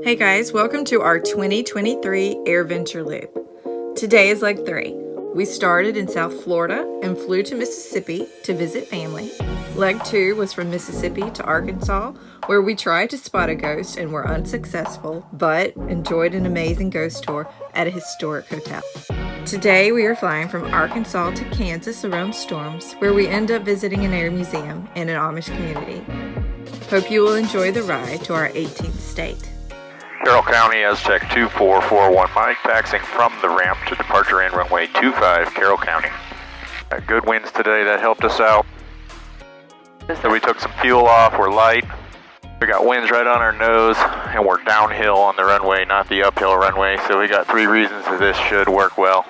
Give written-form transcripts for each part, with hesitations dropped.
Hey guys, welcome to our 2023 AirVenture Loop. Today is leg 3. We started in South Florida and flew to Mississippi to visit family. Leg 2 was from Mississippi to Arkansas, where we tried to spot a ghost and were unsuccessful, but enjoyed an amazing ghost tour at a historic hotel. Today we are flying from Arkansas to Kansas around storms, where we end up visiting an air museum and an Amish community. Hope you will enjoy the ride to our 18th state. Carroll County, Aztec 2441 Mike, taxiing from the ramp to departure and runway 25, Carroll County. Got good winds today, that helped us out. So we took some fuel off, we're light. We got winds right on our nose, and we're downhill on the runway, not the uphill runway, so we got 3 reasons that this should work well.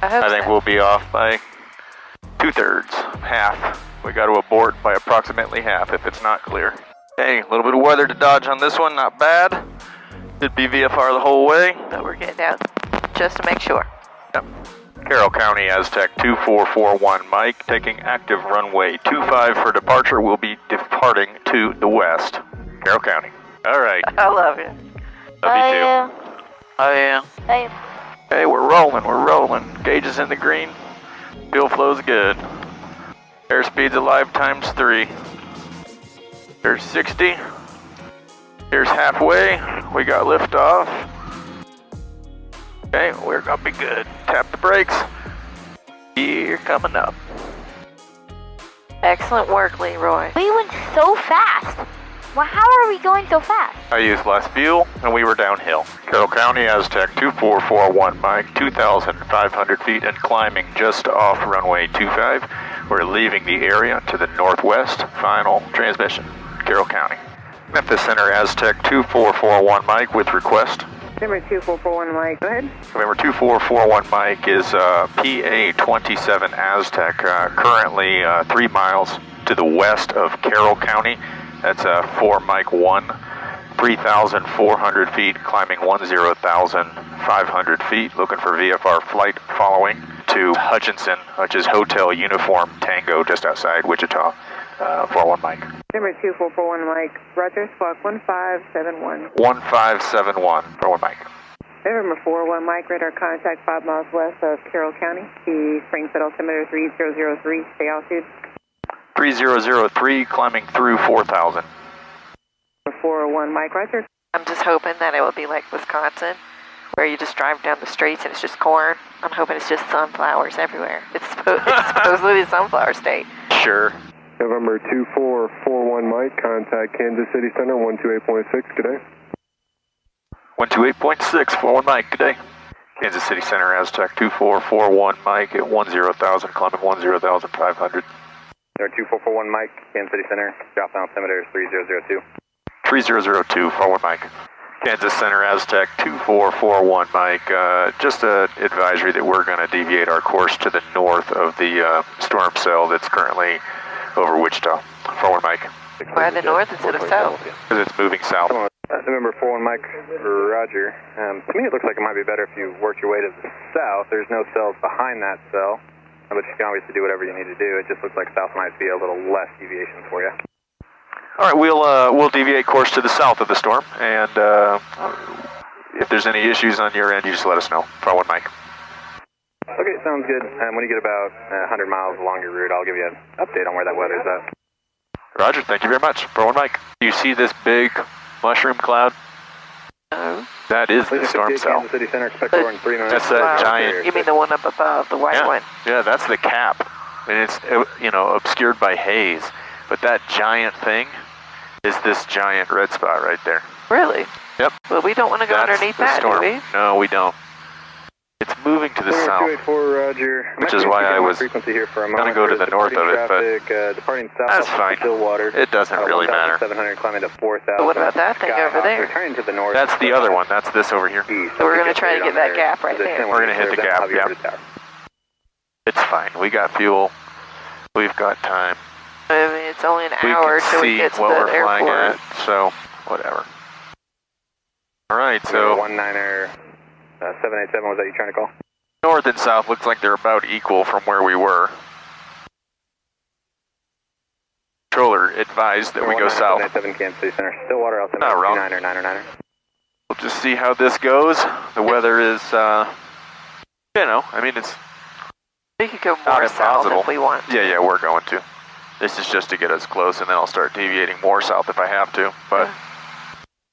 I think we'll be off by 2/3, half. We got to abort by approximately half if it's not clear. Hey, a little bit of weather to dodge on this one, not bad. Did be VFR the whole way. But we're getting out just to make sure. Yep. Carroll County, Aztec 2441 Mike, taking active runway 25 for departure. We'll be departing to the west. Carroll County. All right. I love you. Love you too. Oh yeah. Hey. Hey, we're rolling. Gauge is in the green. Fuel flow's good. Airspeed's alive ×3. There's 60. Here's halfway. We got liftoff. Okay, we're gonna be good. Tap the brakes. You're coming up. Excellent work, Leroy. We went so fast. Well, how are we going so fast? I used less fuel, and we were downhill. Carroll County, Aztec 2441 Mike, 2,500 feet and climbing just off runway 25. We're leaving the area to the northwest. Final transmission. Carroll County. Memphis Center, Aztec 2441 Mike with request. Number 2441 Mike, go ahead. Remember 2441 Mike is PA27 Aztec, currently 3 miles to the west of Carroll County. That's 4 Mike 1, 3,400 feet, climbing 10,500 feet. Looking for VFR flight following to Hutchinson, which is Hotel Uniform Tango just outside Wichita. 41 Mike. Number 2441 Mike, Roger, squawk 1571. 1571, 41 Mike. November 41 Mike, radar contact 5 miles west of Carroll County. The Springfield altimeter 3003, stay altitude. 3003, climbing through 4,000. 401 Mike, Roger. I'm just hoping that it will be like Wisconsin, where you just drive down the streets and it's just corn. I'm hoping it's just sunflowers everywhere. It's supposedly the sunflower state. Sure. November 2441 Mike, contact Kansas City Center 128.6, good day. 128.6, 41 Mike, good day. Kansas City Center, Aztec 2441 Mike at 10,000, climbing 10,500. Number 2441 Mike, Kansas City Center, drop down altimeter 3002. 3002, 41 Mike. Kansas Center, Aztec 2441 Mike, just an advisory that we're going to deviate our course to the north of the storm cell that's currently over Wichita. 41 Mike. Why the north instead of south? Because it's moving south. November 41 Mike, Roger. To me it looks like it might be better if you worked your way to the south. There's no cells behind that cell, but you can obviously do whatever you need to do. It just looks like south might be a little less deviation for you. All right, we'll deviate course to the south of the storm, and if there's any issues on your end, you just let us know. 41 Mike. Okay, sounds good. When you get about 100 miles along your route, I'll give you an update on where that weather's at. Roger, thank you very much. 41 Mike. Do you see this big mushroom cloud? No. That is the storm cell. Kansas City Center, expect over in 3 minutes. That's that giant. You mean the one up above, the white one? Yeah, that's the cap. And it's, obscured by haze. But that giant thing is this giant red spot right there. Really? Yep. Well, we don't want to go underneath that, do we? No, we don't. It's moving to the south, 284, Roger. which is why I was going to go to the north of it, but departing south that's fine. Stillwater. It doesn't really matter. 700 climbing to 4,000. But what about that thing over there? Returning to the north. That's the other one. That's this over here. So we're going to try to get that gap right there. We're going to hit the gap, yeah. It's fine. We got fuel. We've got time. I mean, it's only an hour till we get to the what we're flying airport. at, so whatever. All right, so 19er 787, was that you trying to call? North and south looks like they're about equal from where we were. Controller advised that we go south. 787 Kansas City Center, Stillwater, altimeter Not wrong. 29er, 9er, 9er. just see how this goes. The weather is, you know, I mean, it's We could go not more south impossible. if we want. Yeah, we're going to. This is just to get us close, and then I'll start deviating more south if I have to. But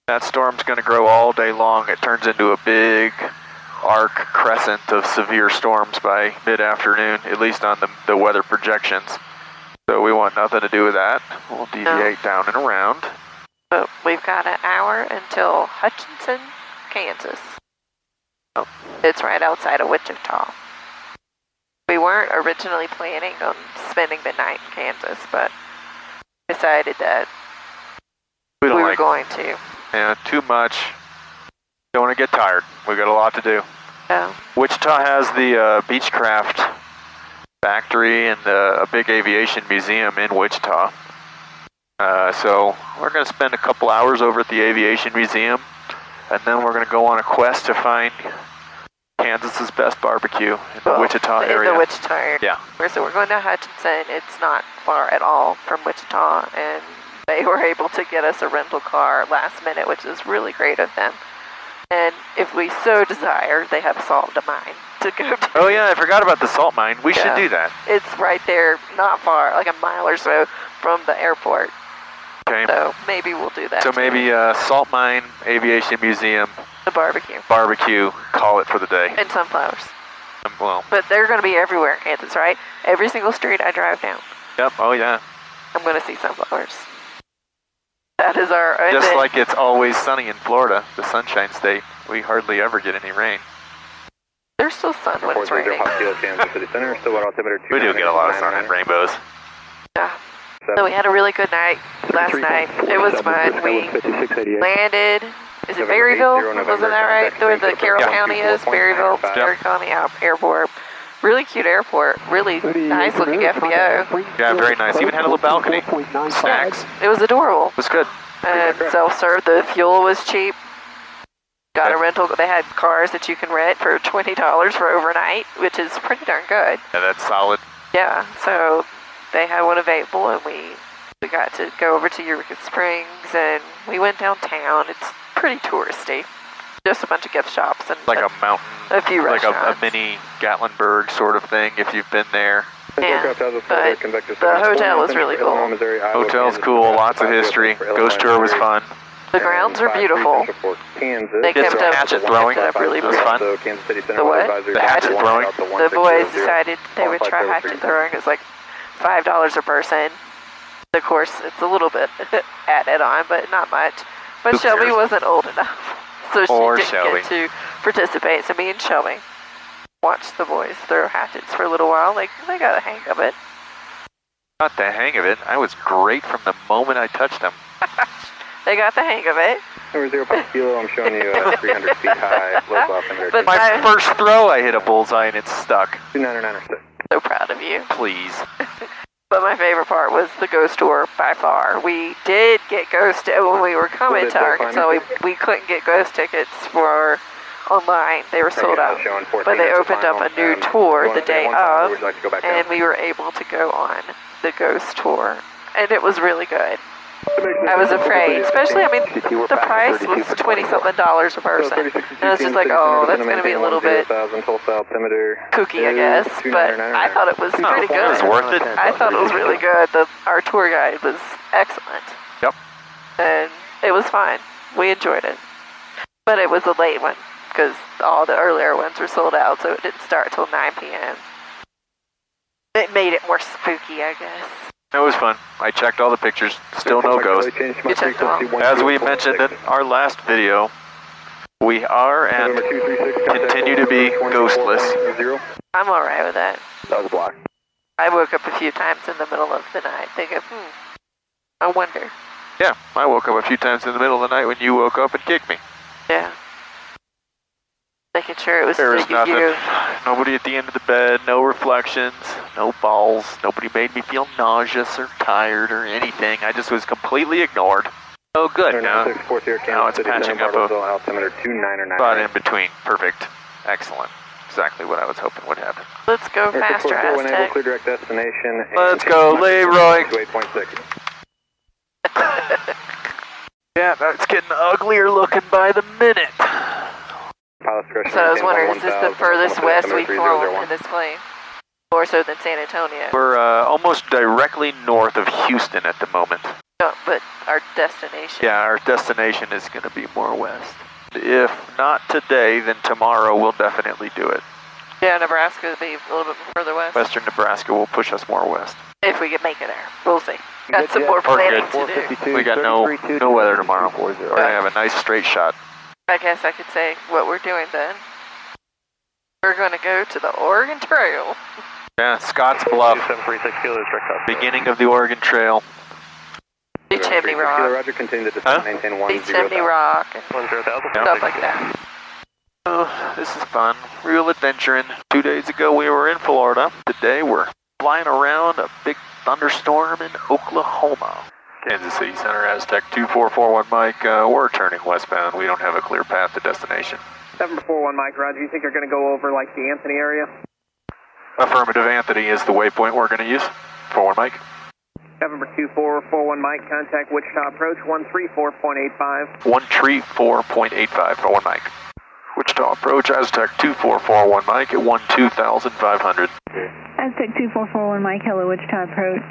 that storm's going to grow all day long. It turns into a big arc crescent of severe storms by mid-afternoon, at least on the weather projections. So we want nothing to do with that. We'll deviate down and around. But we've got an hour until Hutchinson, Kansas. Oh, it's right outside of Wichita. We weren't originally planning on spending the night in Kansas, but decided that we were going to. Yeah, too much. Don't want to get tired. We got a lot to do. Yeah. Wichita has the Beechcraft factory and a big aviation museum in Wichita. So we're going to spend a couple hours over at the aviation museum, and then we're going to go on a quest to find Kansas's best barbecue in the Wichita area. In the Wichita area. Yeah. So we're going to Hutchinson. It's not far at all from Wichita, and they were able to get us a rental car last minute, which is really great of them. And if we so desire, they have a salt mine to go to. Oh yeah, I forgot about the salt mine. We should do that. It's right there, not far, like a mile or so from the airport. Okay. So maybe we'll do that. So maybe Salt Mine, Aviation Museum. The barbecue. Barbecue, call it for the day. And sunflowers. Well. But they're going to be everywhere in Kansas, right? Every single street I drive down. Yep, oh yeah. I'm going to see sunflowers. That is our... Just like it's always sunny in Florida, the Sunshine State. We hardly ever get any rain. There's still sun when it's raining. We do get a lot of sun and rainbows. Yeah. So we had a really good night last night. It was fun. We landed... Is it Berryville? Wasn't that right? Where the Carroll County is? Berryville, Carroll County Airport. Really cute airport. Really nice looking FBO. Yeah, very nice. Even had a little balcony. Snacks. It was adorable. It was good. And self-serve. The fuel was cheap. Got a rental. They had cars that you can rent for $20 for overnight, which is pretty darn good. Yeah, that's solid. Yeah, so they had one available, and we got to go over to Eureka Springs, and we went downtown. It's pretty touristy. Just a bunch of gift shops and like a mountain, a few restaurants. Like a mini Gatlinburg sort of thing if you've been there. Yeah, but the hotel was really cool. Hotel's cool, lots of history. Ghost tour was fun. The grounds are beautiful. They kept up, hatchet throwing. Really was fun. The what? The hatchet throwing. The boys decided they would try hatchet throwing. It was like $5 a person. Of course, it's a little bit added on, but not much. But Shelby wasn't old enough, so she didn't get to participate. So me and Shelby watched the boys throw hatchets for a little while. They got a hang of it. Got the hang of it. I was great from the moment I touched them. They got the hang of it. Number 0 kilo, I'm showing you 300 feet high, low altimeter. But my first throw, I hit a bullseye and it stuck. 299 So proud of you. Please. But my favorite part was the ghost tour by far. We did get ghost when we were coming to Arkansas. We couldn't get ghost tickets for online. They were sold out. But they opened up a new tour the day of, and we were able to go on the ghost tour. And it was really good. I was afraid, especially, I mean, the price was $20-something a person. And I was just like, oh, that's going to be a little bit kooky, I guess. But I thought it was pretty good. It was worth it. I thought it was really good. Our tour guide was excellent. Yep. And it was fine. We enjoyed it. But it was a late one, because all the earlier ones were sold out, so it didn't start till 9 p.m. It made it more spooky, I guess. It was fun. I checked all the pictures. Still no ghost. You checked them all. As we mentioned in our last video, we are and continue to be ghostless. I'm alright with that. That was blocked. I woke up a few times in the middle of the night thinking, I wonder. Yeah, I woke up a few times in the middle of the night when you woke up and kicked me. Yeah. Making sure it was there was nothing. you. Nobody at the end of the bed, no reflections, no balls. Nobody made me feel nauseous or tired or anything. I just was completely ignored. Oh, good. Now it's patching up a spot in between. Perfect. Excellent. Exactly what I was hoping would happen. Let's go faster, Aztec. Let's go, Leroy. Yeah, that's getting uglier looking by the minute. discretion. So I was wondering, is this the furthest west we've flown in this plane? More so than San Antonio? We're almost directly north of Houston at the moment. No, but our destination? Yeah, our destination is going to be more west. If not today, then tomorrow we'll definitely do it. Yeah, Nebraska would be a little bit further west. Western Nebraska will push us more west. If we can make it there. We'll see. Got some more planning to do. We got no weather tomorrow. We're going to have a nice straight shot. I guess I could say what we're doing then. We're going to go to the Oregon Trail. Yeah, Scotts Bluff. 736 kilos, Beginning of the Oregon Trail. Beach Chimney Rock. Roger, continue to descend, maintain 10,000. Beach Chimney Rock. And 10,000. stuff like that. Oh, this is fun. Real adventuring. 2 days ago we were in Florida. Today we're flying around a big thunderstorm in Oklahoma. Kansas City Center, Aztec 2441 Mike. We're turning westbound. We don't have a clear path to destination. 741 Mike, Roger. You think you're going to go over like the Anthony area? Affirmative, Anthony is the waypoint we're going to use. 41 Mike. November 2441 Mike, contact Wichita approach 134.85. 134.85 for 1 Mike. Wichita approach, Aztec 2441 Mike at 12,500. Aztec 2441 Mike, hello, Wichita approach.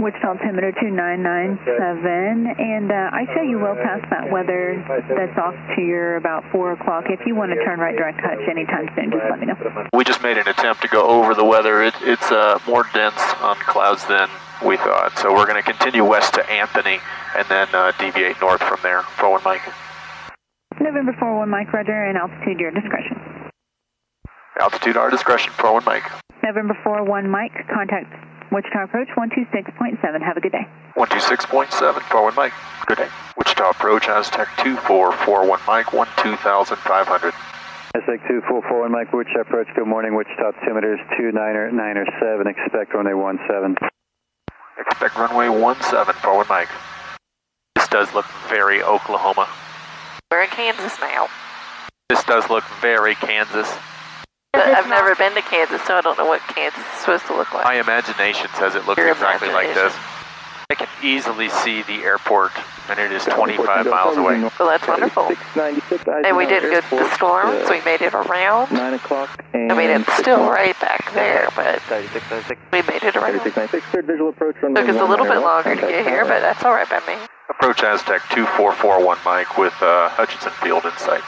Wichita altimeter 2997. And I show you well past that weather that's off to your about 4 o'clock. If you want to turn right direct touch anytime soon, just let me know. We just made an attempt to go over the weather. It's more dense on clouds than we thought. So we're going to continue west to Anthony and then deviate north from there. 41 Mike. November 41 Mike, Roger, and altitude your discretion. Altitude our discretion. 41 Mike. November 41 Mike, contact Wichita approach 126.7. Have a good day. 126.7, 41 Mike. Good day. Wichita approach, Aztec 2441 Mike, 12,500. Aztec 2441 Mike, Wichita approach, good morning. Wichita altimeter is 2997. Expect runway 17. Expect runway 17, 41 Mike. This does look very Oklahoma. We're in Kansas now. This does look very Kansas. But I've never been to Kansas, so I don't know what Kansas is supposed to look like. My imagination says it looks exactly like this. I can easily see the airport, and it is 25 miles away. Well, that's wonderful. And we didn't go to the storms, we made it around. 9 o'clock. I mean, it's still right back there, but we made it around. Took us a little bit longer to get here, but that's all right by me. Approach Aztec 2441 Mike with Hutchinson Field in sight.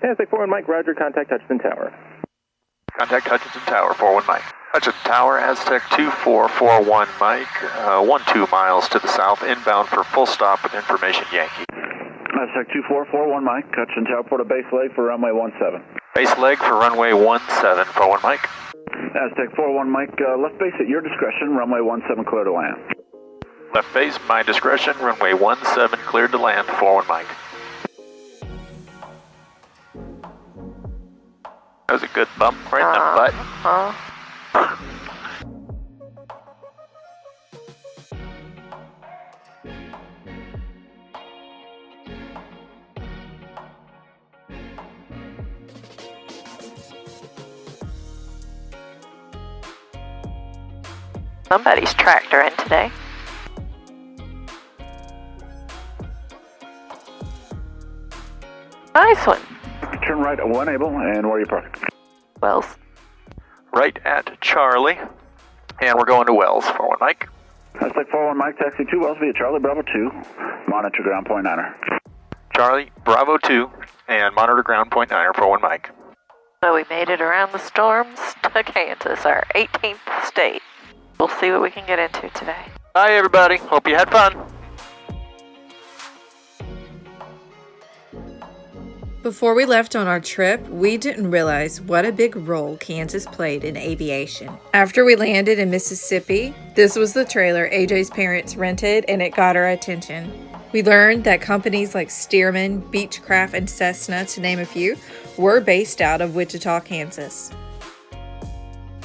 Aztec 41 Mike, Roger, contact Hutchinson Tower. Contact Hutchinson Tower, 41 Mike. Hutchinson Tower, Aztec 2441 Mike, 12 miles to the south, inbound for full stop with information Yankee. Aztec 2441 Mike, Hutchinson Tower, port a base leg for runway 17. Base leg for runway 17, 41 Mike. Aztec 41 Mike, left base at your discretion, runway 17 clear to land. Left base, my discretion, runway 17 cleared to land, 41 Mike. That was a good bump right in the butt. Somebody's tractor in today. Nice one. Turn right at 1 Able, and where are you parked? Wells. Right at Charlie, and we're going to Wells, 41 Mike. Aztec 41 Mike, taxi 2 Wells via Charlie Bravo 2, monitor ground point 9er. Charlie Bravo 2, and monitor ground point 9er, 41 Mike. So we made it around the storms to Kansas, our 18th state. We'll see what we can get into today. Hi everybody, hope you had fun. Before we left on our trip, we didn't realize what a big role Kansas played in aviation. After we landed in Mississippi, this was the trailer AJ's parents rented, and it got our attention. We learned that companies like Stearman, Beechcraft, and Cessna, to name a few, were based out of Wichita, Kansas.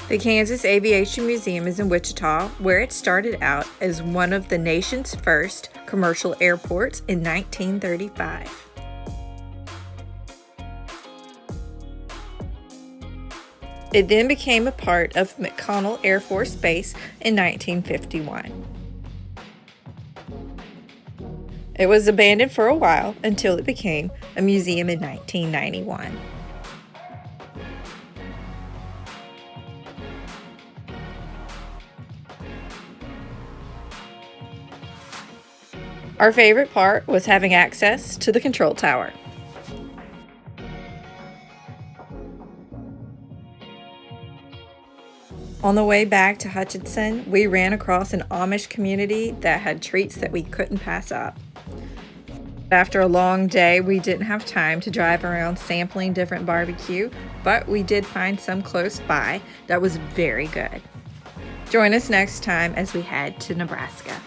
The Kansas Aviation Museum is in Wichita, where it started out as one of the nation's first commercial airports in 1935. It then became a part of McConnell Air Force Base in 1951. It was abandoned for a while until it became a museum in 1991. Our favorite part was having access to the control tower. On the way back to Hutchinson, we ran across an Amish community that had treats that we couldn't pass up. After a long day, we didn't have time to drive around sampling different barbecue, but we did find some close by that was very good. Join us next time as we head to Nebraska.